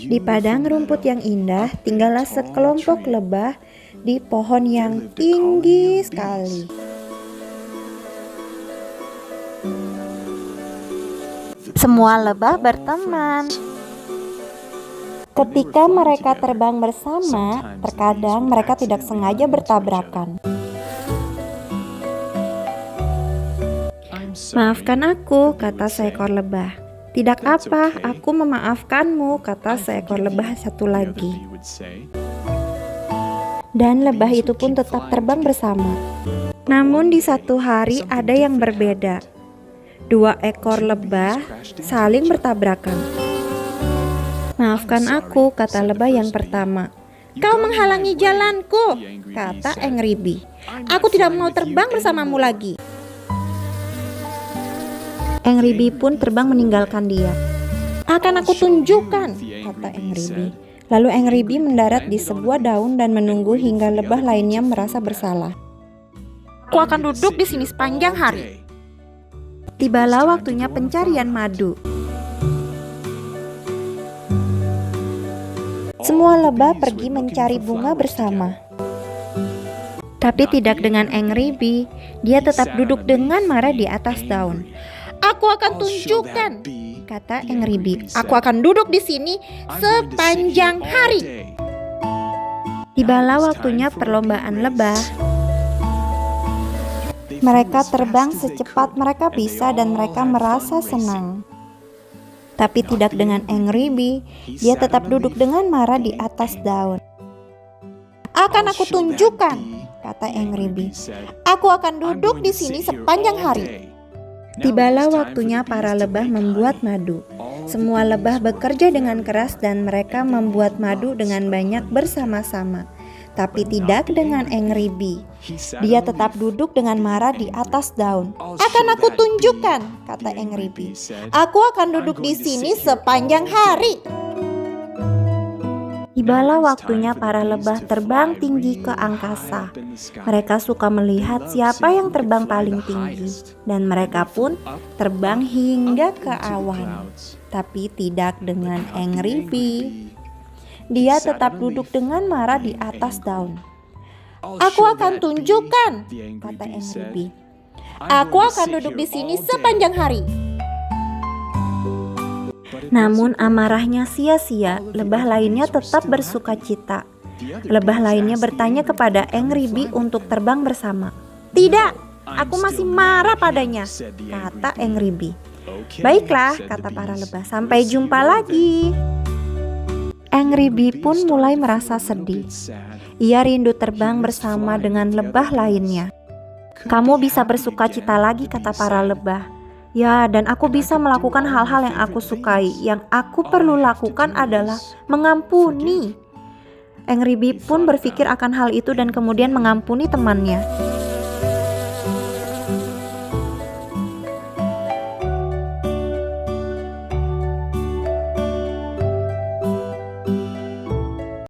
Di padang rumput yang indah, tinggallah sekelompok lebah di pohon yang tinggi sekali. Semua lebah berteman. Ketika mereka terbang bersama, terkadang mereka tidak sengaja bertabrakan. "Maafkan aku," kata seekor lebah. "Tidak apa, aku memaafkanmu," kata seekor lebah satu lagi. Dan lebah itu pun tetap terbang bersama. Namun di satu hari ada yang berbeda. Dua ekor lebah saling bertabrakan. "Maafkan aku," kata lebah yang pertama. "Kau menghalangi jalanku," kata Angry Bee. "Aku tidak mau terbang bersamamu lagi." Angry Bee pun terbang meninggalkan dia. "Akan aku tunjukkan," kata Angry Bee. Lalu Angry Bee mendarat di sebuah daun dan menunggu hingga lebah lainnya merasa bersalah. "Aku akan duduk di sini sepanjang hari." Tibalah waktunya pencarian madu. Semua lebah pergi mencari bunga bersama. Tapi tidak dengan Angry Bee. Dia tetap duduk dengan marah di atas daun. "Aku akan tunjukkan," kata Angry Bee. "Aku akan duduk di sini sepanjang hari." Tibalah waktunya perlombaan lebah. Mereka terbang secepat mereka bisa dan mereka merasa senang. Tapi tidak dengan Angry Bee. Dia tetap duduk dengan marah di atas daun. "Akan aku tunjukkan," kata Angry Bee. "Aku akan duduk di sini sepanjang hari." Tibalah waktunya para lebah membuat madu. Semua lebah bekerja dengan keras dan mereka membuat madu dengan banyak bersama-sama. Tapi tidak dengan Angry Bee. Dia tetap duduk dengan marah di atas daun. "Akan aku tunjukkan," kata Angry Bee. "Aku akan duduk di sini sepanjang hari." Tibalah waktunya para lebah terbang tinggi ke angkasa. Mereka suka melihat siapa yang terbang paling tinggi, dan mereka pun terbang hingga ke awan. Tapi tidak dengan Angry Bee. Dia tetap duduk dengan marah di atas daun. "Aku akan tunjukkan," kata Angry Bee. "Aku akan duduk di sini sepanjang hari." Namun amarahnya sia-sia, lebah lainnya tetap bersuka cita. Lebah lainnya bertanya kepada Angry Bee untuk terbang bersama. "Tidak, aku masih marah padanya," kata Angry Bee. "Baiklah," kata para lebah, "sampai jumpa lagi." Angry Bee pun mulai merasa sedih. Ia rindu terbang bersama dengan lebah lainnya. "Kamu bisa bersuka cita lagi," kata para lebah. "Ya, dan aku bisa melakukan hal-hal yang aku sukai. Yang aku perlu lakukan adalah mengampuni." Angry Bee pun berpikir akan hal itu dan kemudian mengampuni temannya.